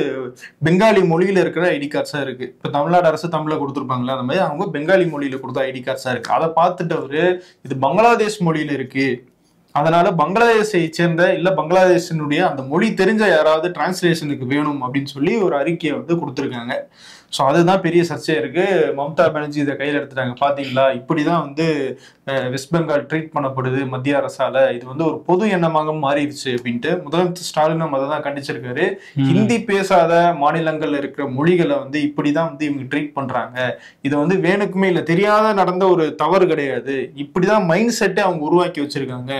[SPEAKER 2] பெங்காலி மொழியில இருக்கிற ஐடி கார்ட்ஸா இருக்கு. இப்ப தமிழ்நாடு அரசு தமிழ்ல கொடுத்துருப்பாங்களா, அந்த மாதிரி அவங்க பெங்காலி மொழியில கொடுத்த ஐடி கார்ட்ஸா இருக்கு. அதை பார்த்துட்டு அவரு இது பங்களாதேஷ் மொழியில இருக்கு, அதனால பங்களாதேஷை சேர்ந்த இல்ல பங்களாதேஷினுடைய அந்த மொழி தெரிஞ்ச யாராவது டிரான்ஸ்லேஷனுக்கு வேணும் அப்படின்னு சொல்லி ஒரு அறிக்கையை வந்து கொடுத்துருக்காங்க. ஸோ அதுதான் பெரிய சர்ச்சையா இருக்கு. மம்தா பானர்ஜி இதை கையில் எடுத்துட்டாங்க. பாத்தீங்களா, இப்படிதான் வந்து வெஸ்ட் பெங்கால் ட்ரீட் பண்ணப்படுது மத்திய அரசால, இது வந்து ஒரு பொது எண்ணமாக மாறிடுச்சு அப்படின்ட்டு முதலமைச்சர் ஸ்டாலினும் அதை தான் கண்டிச்சிருக்காரு. ஹிந்தி பேசாத மாநிலங்கள்ல இருக்கிற மொழிகளை வந்து இப்படிதான் வந்து இவங்க ட்ரீட் பண்றாங்க, இதை வந்து வேணுக்குமே இல்லை, தெரியாத நடந்த ஒரு தவறு கிடையாது, இப்படிதான் மைண்ட் செட்டை அவங்க உருவாக்கி வச்சிருக்காங்க,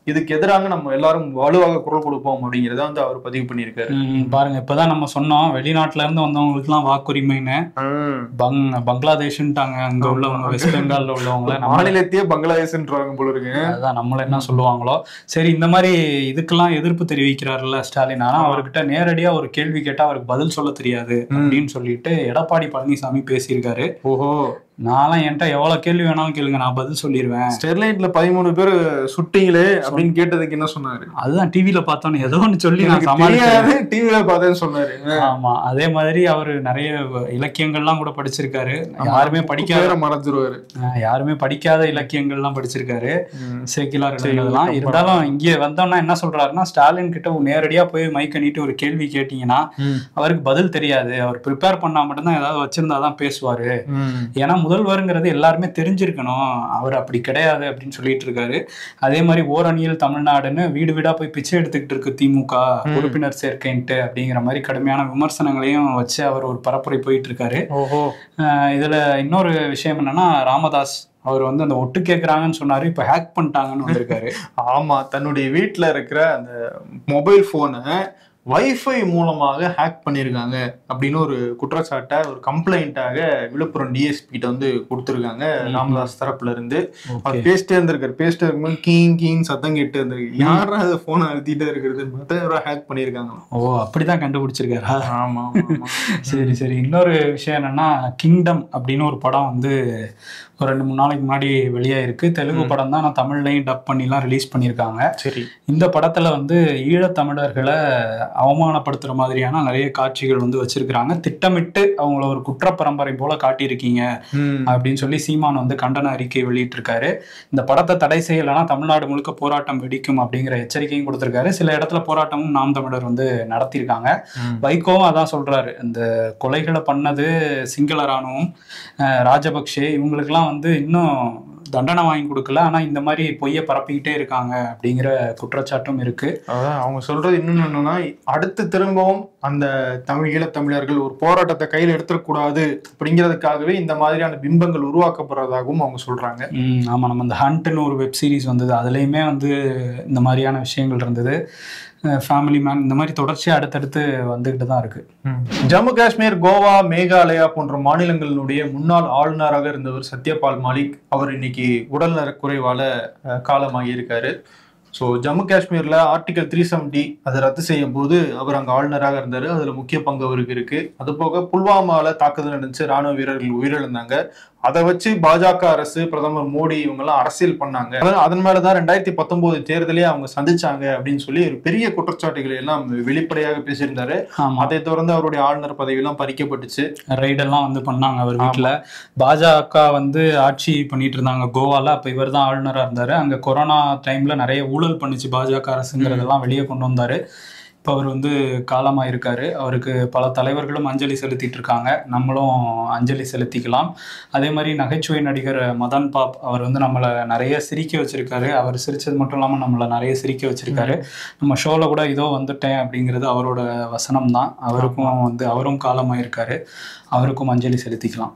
[SPEAKER 2] இதுக்கு எதிராக நம்ம எல்லாரும் வலுவாக குரல் கொடுப்போம் அப்படிங்கிறத வந்து அவர் பதிவு பண்ணியிருக்காரு.
[SPEAKER 3] பாருங்க, இப்பதான் நம்ம சொன்னோம் வெளிநாட்டுல இருந்து வந்தவங்களுக்கு எல்லாம் வாக்குரிமைன்னு, பங்களாதேஷ்ன்ட்டாங்க அங்க உள்ளவங்க, வெஸ்ட் பெங்கால்ல உள்ளவங்கள
[SPEAKER 2] மாநிலத்தையே பங்களாதேஷ்ன்றாங்க போல இருக்கு.
[SPEAKER 3] அதான் நம்மள என்ன சொல்லுவாங்களோ. சரி, இந்த மாதிரி இதுக்கெல்லாம் எதிர்ப்பு தெரிவிக்கிறாருல்ல ஸ்டாலின். ஆனா அவர்கிட்ட நேரடியா ஒரு கேள்வி கேட்டா அவருக்கு பதில் சொல்ல தெரியாது அப்படின்னு சொல்லிட்டு எடப்பாடி பழனிசாமி பேசியிருக்காரு.
[SPEAKER 2] ஓஹோ,
[SPEAKER 3] நான்லாம் என்கிட்ட எவ்வளவு கேள்வி வேணாலும் கேளுங்க, நான் பதில் சொல்லிடுவேன்.
[SPEAKER 2] ஸ்டெர்லைட்ல 13 பேர் சுட்டீங்களே அப்படின்னு கேட்டதுக்கு என்ன சொன்னாரு?
[SPEAKER 3] அதுதான் டிவில பார்த்தோன்னு ஏதோ ஒன்று சொல்லி
[SPEAKER 2] டிவில பார்த்தேன்னு சொன்னாரு.
[SPEAKER 3] ஆமா, அதே மாதிரி அவரு நிறைய இலக்கியங்கள்லாம் கூட படிச்சிருக்காரு. யாருமே படிக்காத
[SPEAKER 2] மறைஞ்சிருவாரு,
[SPEAKER 3] யாருமே படிக்காத இலக்கியங்கள்லாம் படிச்சிருக்காரு, சேக்கிலார் எழுதுனதெல்லாம். இருந்தாலும் இங்கே வந்தோம்னா என்ன சொல்றாருன்னா, ஸ்டாலின் கிட்ட நேரடியா போய் மைக்க நீட்டு ஒரு கேள்வி கேட்டீங்கன்னா அவருக்கு பதில் தெரியாது, அவர் ப்ரிப்பேர் பண்ணா மட்டும்தான் ஏதாவது வச்சிருந்தாதான் பேசுவாரு, ஏன்னா முதல்வருங்கிறது எல்லாருமே தெரிஞ்சிருக்கணும், அவர் அப்படி கிடையாது அப்படின்னு சொல்லிட்டு இருக்காரு. அதே மாதிரி ஓரணியில் தமிழ்நாடுன்னு வீடு வீடா போய் பிச்சை எடுத்துக்கிட்டு இருக்கு திமுக உறுப்பினர் சேர்க்கைன்ட்டு அப்படிங்கிற மாதிரி கடுமையான விமர்சனங்களையும் வச்சு அவர் ஒரு பரப்புரை போயிட்டு இருக்காரு. இதுல இன்னொரு விஷயம் என்னன்னா, ராமதாஸ் அவர் வந்து அந்த ஒட்டு கேட்கறாங்கன்னு சொன்னாரு, இப்ப ஹேக் பண்ணிட்டாங்கன்னு வந்திருக்காரு.
[SPEAKER 2] ஆமா, தன்னுடைய வீட்டுல இருக்கிற அந்த மொபைல் போனை வைஃபை மூலமாக ஹேக் பண்ணியிருக்காங்க அப்படின்னு ஒரு குற்றச்சாட்டை ஒரு கம்ப்ளைண்டாக விழுப்புரம் டிஎஸ்பி கிட்ட வந்து கொடுத்துருக்காங்க ராமதாஸ் தரப்புல இருந்து. அவர் பேசிட்டே இருக்கும்போது கீங் சத்தம் கேட்டு இருந்திருக்கு. யாரும் அதை போனை அழுத்திட்டே இருக்கிறது பார்த்தா ஹேக் பண்ணியிருக்காங்க.
[SPEAKER 3] ஓ, அப்படிதான் கண்டுபிடிச்சிருக்காரா?
[SPEAKER 2] ஆமா.
[SPEAKER 3] சரி. இன்னொரு விஷயம் என்னன்னா, கிங்டம் அப்படின்னு ஒரு படம் வந்து ஒரு 2-3 நாளைக்கு முன்னாடி வெளியாயிருக்கு. தெலுங்கு படம் தான், நான் தமிழ்லையும் டப் பண்ணிலாம் ரிலீஸ் பண்ணியிருக்காங்க.
[SPEAKER 2] சரி.
[SPEAKER 3] இந்த படத்துல வந்து ஈழத்தமிழர்களை அவமானப்படுத்துற மாதிரியான நிறைய காட்சிகள் வந்து வச்சிருக்கிறாங்க. திட்டமிட்டு அவங்கள ஒரு குற்ற பரம்பரை போல காட்டியிருக்கீங்க அப்படின்னு சொல்லி சீமான் வந்து கண்டன அறிக்கை வெளியிட்டிருக்காரு. இந்த படத்தை தடை செய்யலைன்னா தமிழ்நாடு முழுக்க போராட்டம் வெடிக்கும் அப்படிங்கிற எச்சரிக்கையும் கொடுத்திருக்காரு. சில இடத்துல போராட்டமும் நாம் தமிழர் வந்து நடத்தியிருக்காங்க. வைகோவும் அதான் சொல்றாரு, இந்த கொலைகளை பண்ணது சிங்கள ராணுவம், ராஜபக்சே, இவங்களுக்கெல்லாம் வந்து இன்னும் தண்டனை வாங்கி கொடுக்கல, ஆனா இந்த மாதிரி பொய்யை பரப்பிக்கிட்டே இருக்காங்க அப்படிங்கிற குற்றச்சாட்டும் இருக்கு.
[SPEAKER 2] அதான் அவங்க சொல்றது இன்னொன்னு என்னன்னா, அடுத்து திரும்பவும் அந்த ஈழத்தமிழர்கள் ஒரு போராட்டத்தை கையில் எடுத்துடக்கூடாது அப்படிங்கிறதுக்காகவே இந்த மாதிரியான பிம்பங்கள் உருவாக்கப்படுறதாகவும் அவங்க சொல்றாங்க.
[SPEAKER 3] ஆமா, நம்ம இந்த ஹண்ட்னு ஒரு வெப் சீரிஸ் வந்தது, அதுலயுமே வந்து இந்த மாதிரியான விஷயங்கள் இருந்தது. ஃபேமிலி மேன், இந்த மாதிரி தொடர்ச்சியா அடுத்தடுத்து வந்துகிட்டு தான் இருக்கு.
[SPEAKER 2] ஜம்மு காஷ்மீர், கோவா, மேகாலயா போன்ற மாநிலங்களினுடைய முன்னாள் ஆளுநராக இருந்தவர் சத்யபால் மாலிக் அவர் இன்னைக்கு உடல்நலக்குறைவால காலமாகி இருக்காரு. ஸோ ஜம்மு காஷ்மீர்ல ஆர்டிகல் 370 அதை ரத்து செய்யும் போது அவர் அங்கே ஆளுநராக இருந்தார். அதுல முக்கிய பங்கு அவருக்கு இருக்கு. அது போக புல்வாமால தாக்குதல் நடந்துச்சு, ராணுவ வீரர்கள் உயிரிழந்தாங்க. அதை வச்சு பாஜக அரசு, பிரதமர் மோடி இவங்கெல்லாம் அரசியல் பண்ணாங்க. அதன் மேலதான் 2019 தேர்தலே அவங்க சந்திச்சாங்க அப்படின்னு சொல்லி ஒரு பெரிய குற்றச்சாட்டுகளை எல்லாம் வெளிப்படையாக பேசியிருந்தாரு. அதை தொடர்ந்து அவருடைய ஆளுநர் பதவியெல்லாம் பறிக்கப்பட்டுச்சு.
[SPEAKER 3] ரைடெல்லாம் வந்து பண்ணாங்க அவர் வீட்டுல. பாஜக வந்து ஆட்சி பண்ணிட்டு இருந்தாங்க கோவால. அப்ப இவர் தான் ஆளுநரா இருந்தாரு. அங்க கொரோனா டைம்ல நிறைய ஊழல் பண்ணிச்சு பாஜக அரசுங்கிறதெல்லாம் வெளியே கொண்டு வந்தாரு. இப்போ அவர் வந்து காலமாயிருக்காரு. அவருக்கு பல தலைவர்களும் அஞ்சலி செலுத்திட்டு இருக்காங்க. நம்மளும் அஞ்சலி செலுத்திக்கலாம். அதே மாதிரி நகைச்சுவை நடிகர் மதன் பாப் அவர் வந்து நம்மளை நிறைய சிரிக்க வச்சிருக்காரு. அவர் சிரிச்சது மட்டும் இல்லாமல் நம்மளை நிறைய சிரிக்க வச்சிருக்காரு. நம்ம ஷோல கூட இதோ வந்துட்டேன் அப்படிங்கிறது அவரோட வசனம் தான். அவருக்கும் வந்து அவரும் காலமாயிருக்காரு. அவருக்கும் அஞ்சலி செலுத்திக்கலாம்.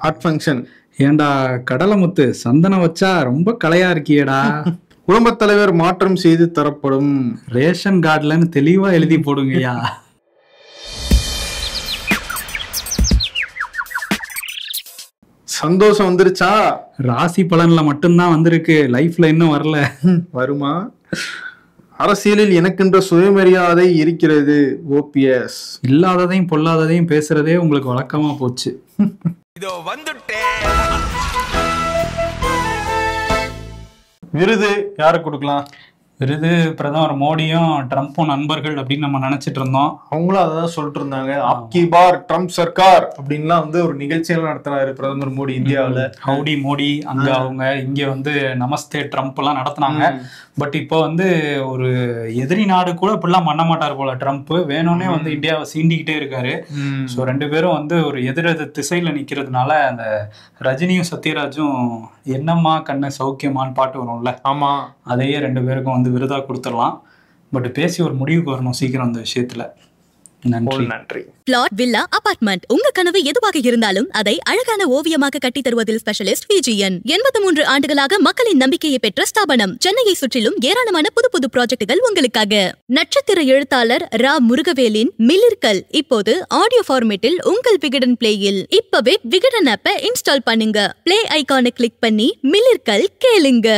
[SPEAKER 2] Art function.
[SPEAKER 3] ஏண்டா கடலமுத்து, சந்தனம் வச்சா ரொம்ப கலையா இருக்கியேடா.
[SPEAKER 2] குடும்பத் தலைவர் மாற்றம் செய்து தரப்படும்.
[SPEAKER 3] ரேஷன் கார்டுலன்னு தெளிவா எழுதி போடுங்கய்யா.
[SPEAKER 2] சந்தோஷம் வந்துருச்சா?
[SPEAKER 3] ராசி பலன்ல மட்டும்தான் வந்திருக்கு, லைஃப்ல இன்னும் வரல.
[SPEAKER 2] வருமா? அரசியலில் எனக்கென்ற சுயமரியாதை இருக்கிறது. ஓபிஎஸ்
[SPEAKER 3] இல்லாததையும் பொல்லாததையும் பேசுறதே உங்களுக்கு வழக்கமா போச்சு.
[SPEAKER 4] இதோ வந்துட்டேன்.
[SPEAKER 2] விருது யாருக்கு கொடுக்கலாம்?
[SPEAKER 3] விருது பிரதமர் மோடியும் ட்ரம்ப்பும் நண்பர்கள் அப்படின்னு நம்ம நினைச்சிட்டு இருந்தோம்.
[SPEAKER 2] அவங்களும் அதான் சொல்லிட்டு இருந்தாங்க. அப்கி பார் ட்ரம்ப் சர்க்கார் அப்படின்லாம் வந்து ஒரு நிகழ்ச்சியெல்லாம் நடத்தினாரு பிரதமர் மோடி இந்தியாவில்.
[SPEAKER 3] ஹவுடி மோடி அங்க அவங்க, இங்க வந்து நமஸ்தே ட்ரம்ப் எல்லாம் நடத்தினாங்க. பட் இப்போ வந்து ஒரு எதிரி நாடு கூட இப்படிலாம் பண்ண மாட்டார் போல ட்ரம்ப். வேணும்னே வந்து இந்தியாவை சீண்டிக்கிட்டே இருக்காரு. ஸோ 2 பேரும் வந்து ஒரு எதிரெது திசையில நிக்கிறதுனால அந்த ரஜினியும் சத்யராஜும் என்னம்மா கண்ணு சௌக்கியமான்னு பாட்டு வரும்ல,
[SPEAKER 2] ஆமா,
[SPEAKER 3] அதையே 2 பேருக்கும் வந்து விருதா கொடுத்துடலாம். பட் பேசி ஒரு முடிவுக்கு வரணும் சீக்கிரம் அந்த விஷயத்துல.
[SPEAKER 2] நன்றி.
[SPEAKER 1] பிளாட், வில்லா, அபார்ட்மெண்ட், உங்க கனவு எதுவாக இருந்தாலும் அதை அழகான ஓவியமாக கட்டி தருவதில் ஸ்பெஷலிஸ்ட் VGN. 83 ஆண்டுகளாக மக்களின் நம்பிக்கையை பெற்ற ஸ்தாபனம். சென்னையை சுற்றிலும் ஏராளமான புது ப்ராஜெக்டுகள் உங்களுக்காக. நட்சத்திர எழுத்தாளர் ரா முருகவேலின் மிளிர்கள் இப்போது ஆடியோ ஃபார்மேட்டில் உங்கள் விகடன் பிளேயில். இப்பவே விகடன் ஆப்பை இன்ஸ்டால் பண்ணுங்க. பிளே ஐகானை கிளிக் பண்ணி மிளிர்கள் கேளுங்க.